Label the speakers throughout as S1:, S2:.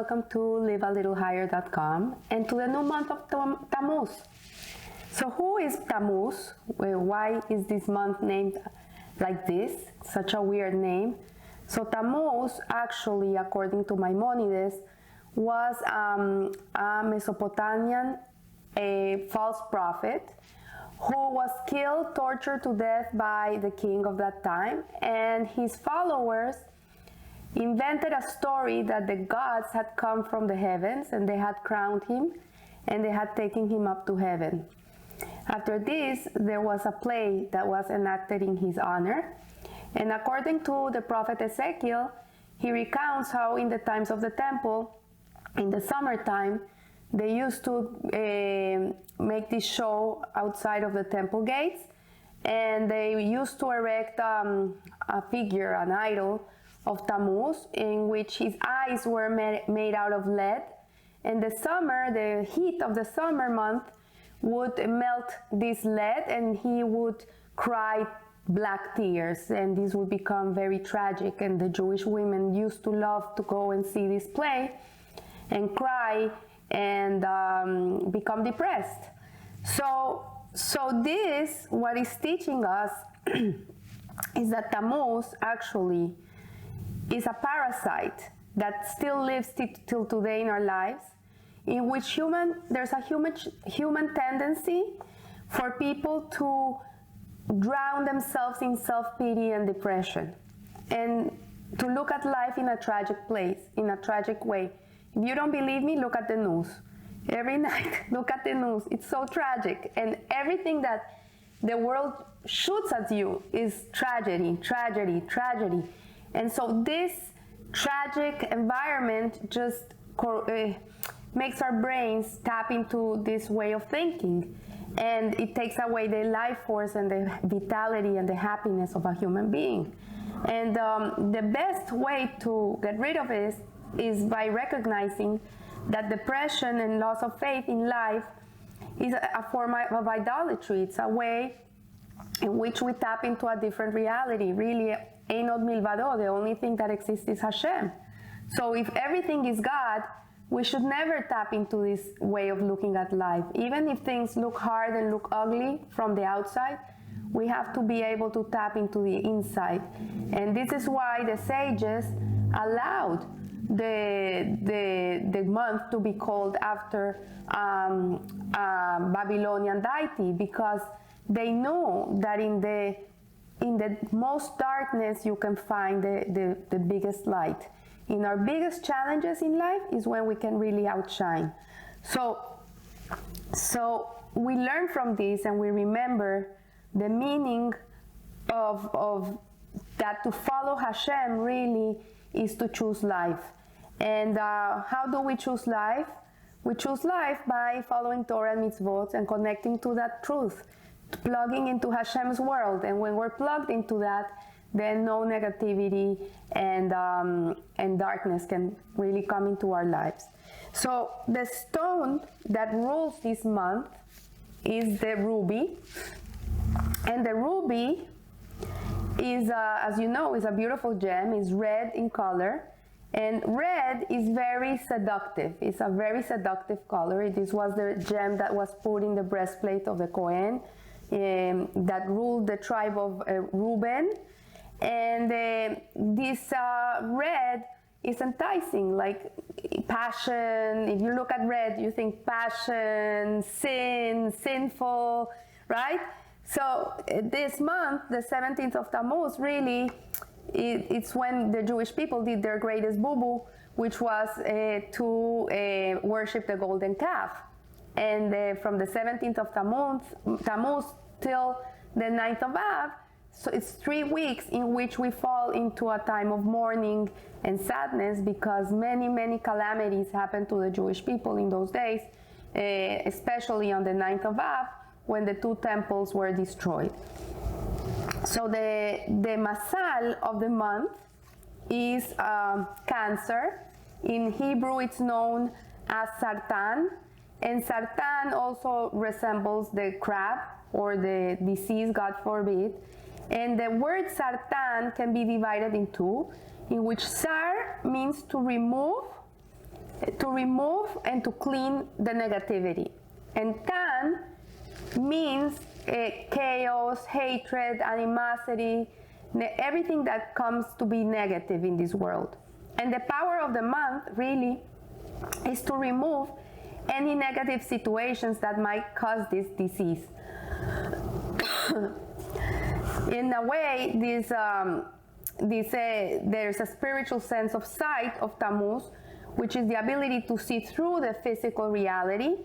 S1: welcome to livealittlehigher.com and to the new month of Tamuz. So who is Tamuz? Why is this month named like this? Such a weird name. So Tamuz, actually, according to Maimonides, was a Mesopotamian false prophet who was killed, tortured to death by the king of that time, and his followers invented a story that the gods had come from the heavens and they had crowned him and they had taken him up to heaven. After this, there was a play that was enacted in his honor, and according to the prophet Ezekiel, he recounts how in the times of the temple, in the summertime, they used to make this show outside of the temple gates, and they used to erect a figure, an idol of Tammuz, in which his eyes were made out of lead. And the heat of the summer month would melt this lead, and he would cry black tears, and this would become very tragic. And the Jewish women used to love to go and see this play and cry and become depressed. So this, what is teaching us is that Tammuz actually is a parasite that still lives till today in our lives, in which there's a human tendency for people to drown themselves in self-pity and depression, and to look at life in a tragic place, in a tragic way. If you don't believe me, look at the news. Every night, look at the news. It's so tragic. And everything that the world shoots at you is tragedy, tragedy, tragedy. And so this tragic environment just makes our brains tap into this way of thinking. And it takes away the life force and the vitality and the happiness of a human being. And the best way to get rid of it is by recognizing that depression and loss of faith in life is a form of idolatry. It's a way in which we tap into a different reality. Really, Einod Milvado, the only thing that exists is Hashem. So if everything is God, we should never tap into this way of looking at life. Even if things look hard and look ugly from the outside, we have to be able to tap into the inside. And this is why the sages allowed the month to be called after Babylonian deity, because they know that in the most darkness you can find the biggest light. In our biggest challenges in life is when we can really outshine. So we learn from this, and we remember the meaning of that. To follow Hashem really is to choose life. And how do we choose life? We choose life by following Torah and mitzvot and connecting to that truth, plugging into Hashem's world. And when we're plugged into that, then no negativity and darkness can really come into our lives. So the stone that rules this month is the ruby. And the ruby is, as you know, is a beautiful gem. It's red in color. And red is very seductive. It's a very seductive color. This was the gem that was put in the breastplate of the Kohen that ruled the tribe of Reuben. And this red is enticing, like passion. If you look at red, you think passion, sin, sinful, right? So this month, the 17th of Tammuz, really, it's when the Jewish people did their greatest boo-boo, which was to worship the golden calf. And from the 17th of Tammuz till the 9th of Av, so it's 3 weeks in which we fall into a time of mourning and sadness, because many, many calamities happened to the Jewish people in those days, especially on the 9th of Av, when the 2 temples were destroyed. So the Masal of the month is Cancer. In Hebrew, it's known as Sartan, and Sartan also resembles the crab or the disease, God forbid. And the word Sartan can be divided in two, in which Sar means to remove to remove and to clean the negativity. And Tan means chaos, hatred, animosity, everything that comes to be negative in this world. And the power of the month really is to remove any negative situations that might cause this disease. In a way, there's a spiritual sense of sight of Tammuz, which is the ability to see through the physical reality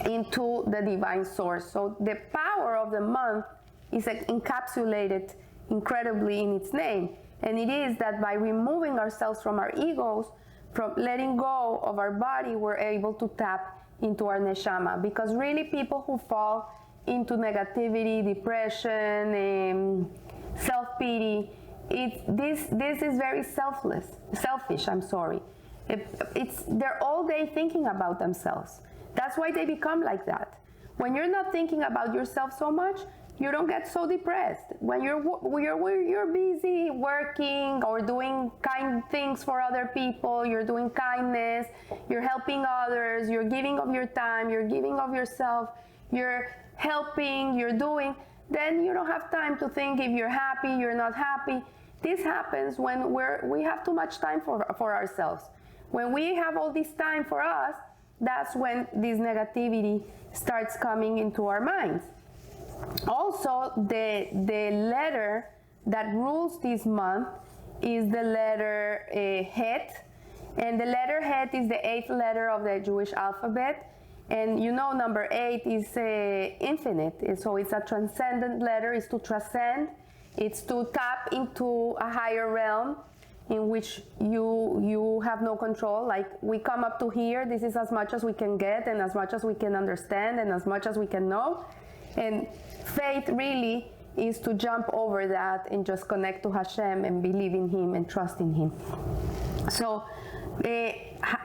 S1: into the divine source. So the power of the month is encapsulated incredibly in its name. And it is that by removing ourselves from our egos, from letting go of our body, we're able to tap into our neshama. Because really people who fall into negativity, depression, self-pity, this is very selfish, I'm sorry. They're all day thinking about themselves. That's why they become like that. When you're not thinking about yourself so much, you don't get so depressed. When you're busy working or doing kind things for other people, you're doing kindness, you're helping others, you're giving of your time, you're giving of yourself, you're helping, you're doing, then you don't have time to think if you're happy, you're not happy. This happens when we have too much time for ourselves. When we have all this time for us, that's when this negativity starts coming into our minds. Also, the letter that rules this month is the letter Het, and the letter Het is the 8th letter of the Jewish alphabet. And you know, number 8 is infinite, so it's a transcendent letter. It's to transcend, it's to tap into a higher realm in which you have no control. Like, we come up to here, this is as much as we can get and as much as we can understand and as much as we can know. And faith really is to jump over that and just connect to Hashem and believe in Him and trust in Him. So the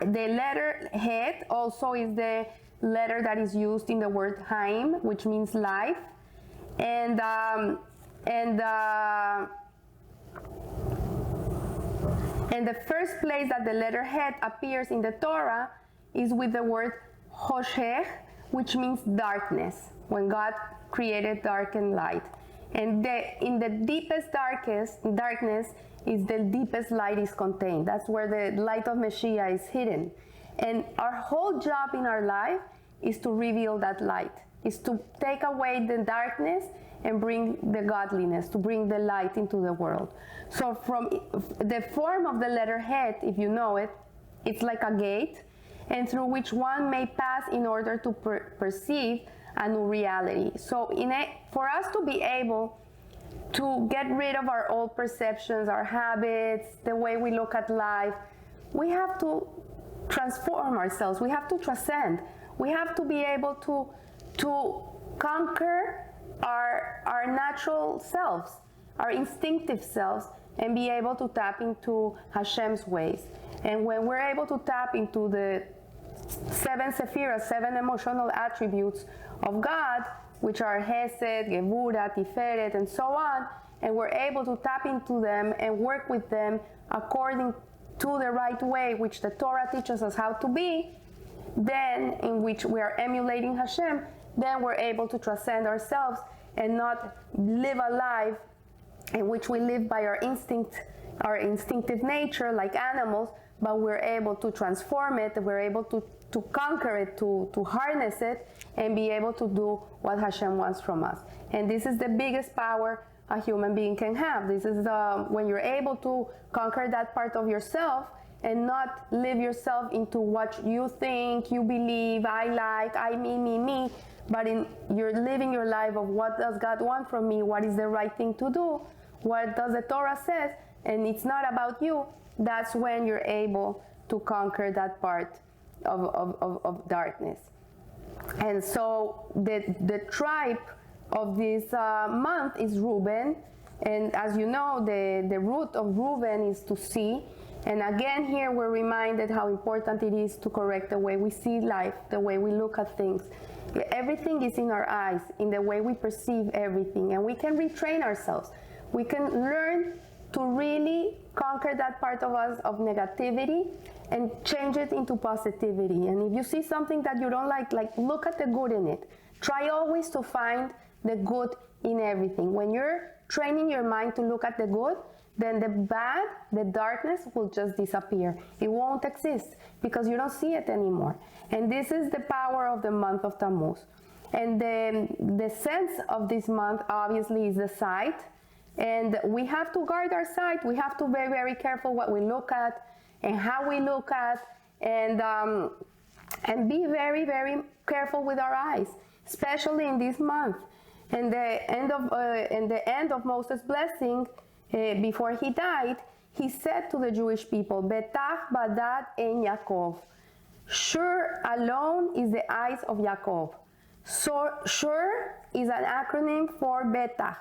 S1: letter Het also is the letter that is used in the word Haim, which means life. And the first place that the letter Het appears in the Torah is with the word Hoshech, which means darkness, when God created dark and light. And in the deepest darkness is the deepest light is contained. That's where the light of Messiah is hidden. And our whole job in our life is to reveal that light, is to take away the darkness and bring the godliness, to bring the light into the world. So from the form of the letter Het, if you know it, it's like a gate, and through which one may pass in order to perceive a new reality. So for us to be able to get rid of our old perceptions, our habits, the way we look at life, we have to transform ourselves. We have to transcend. We have to be able to conquer our natural selves, our instinctive selves, and be able to tap into Hashem's ways. And when we're able to tap into the 7 sephiras, 7 emotional attributes of God, which are Hesed, Gevura, Tiferet, and so on, and we're able to tap into them and work with them according to the right way, which the Torah teaches us how to be, then in which we are emulating Hashem, then we're able to transcend ourselves and not live a life in which we live by our instinct, our instinctive nature like animals, but we're able to transform it, we're able to conquer it, to harness it, and be able to do what Hashem wants from us. And this is the biggest power a human being can have. This is when you're able to conquer that part of yourself and not live yourself into what you think, you believe, I like, I, me, but you're living your life of what does God want from me, what is the right thing to do, what does the Torah says, and it's not about you. That's when you're able to conquer that part of darkness. And so the tribe of this month is Reuben, and as you know, the root of Reuben is to see. And again, here we're reminded how important it is to correct the way we see life, the way we look at things. Everything is in our eyes, in the way we perceive everything, and we can retrain ourselves. We can learn to really conquer that part of us of negativity and change it into positivity. And if you see something that you don't like look at the good in it. Try always to find the good in everything. When you're training your mind to look at the good, then the bad, the darkness will just disappear. It won't exist because you don't see it anymore. And this is the power of the month of Tammuz. And the sense of this month obviously is the sight. And we have to guard our sight. We have to be very, very careful what we look at and how we look at, and be very, very careful with our eyes, especially in this month. And the end of Moses' blessing, before he died, he said to the Jewish people, "Betach badat en Yaakov." Sure alone is the eyes of Yaakov. So sure is an acronym for Betach.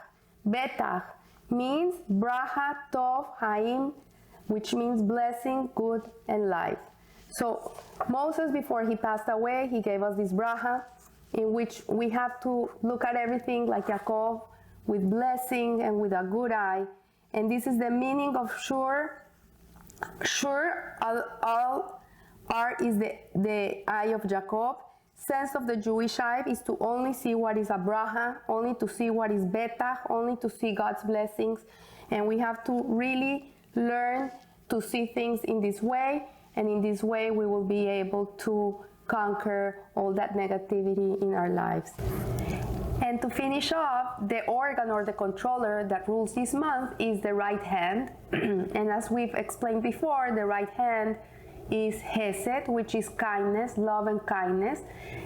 S1: Betach means bracha tov haim, which means blessing, good, and life. So Moses, before he passed away, he gave us this bracha in which we have to look at everything like Yaakov, with blessing and with a good eye. And this is the meaning of sure. Sure, all is the eye of Jacob. Sense of the Jewish eye is to only see what is a bracha, only to see what is betach, only to see God's blessings. And we have to really learn to see things in this way. And in this way, we will be able to conquer all that negativity in our lives. And to finish off, the organ or the controller that rules this month is the right hand. And as we've explained before, the right hand is Hesed, which is kindness, love and kindness.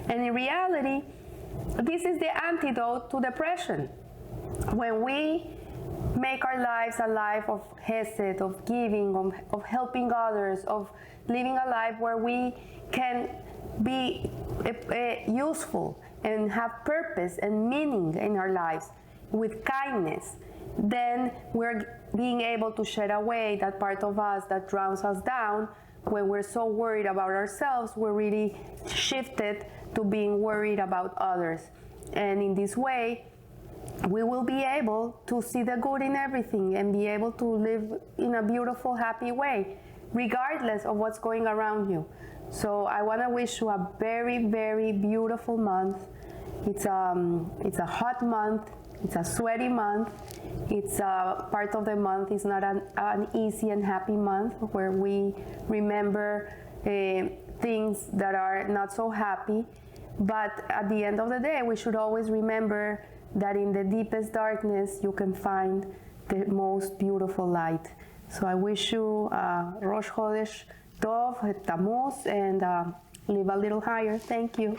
S1: And in reality, this is the antidote to depression. When we make our lives a life of Hesed, of giving, of helping others, of living a life where we can be useful and have purpose and meaning in our lives with kindness, then we're being able to shed away that part of us that drowns us down. When we're so worried about ourselves, we're really shifted to being worried about others. And in this way, we will be able to see the good in everything and be able to live in a beautiful, happy way, regardless of what's going around you. So I want to wish you a very, very beautiful month. It's a hot month. It's a sweaty month. It's part of the month is not an easy and happy month where we remember things that are not so happy. But at the end of the day, we should always remember that in the deepest darkness, you can find the most beautiful light. So I wish you Rosh Chodesh Tamuz, and live a little higher. Thank you.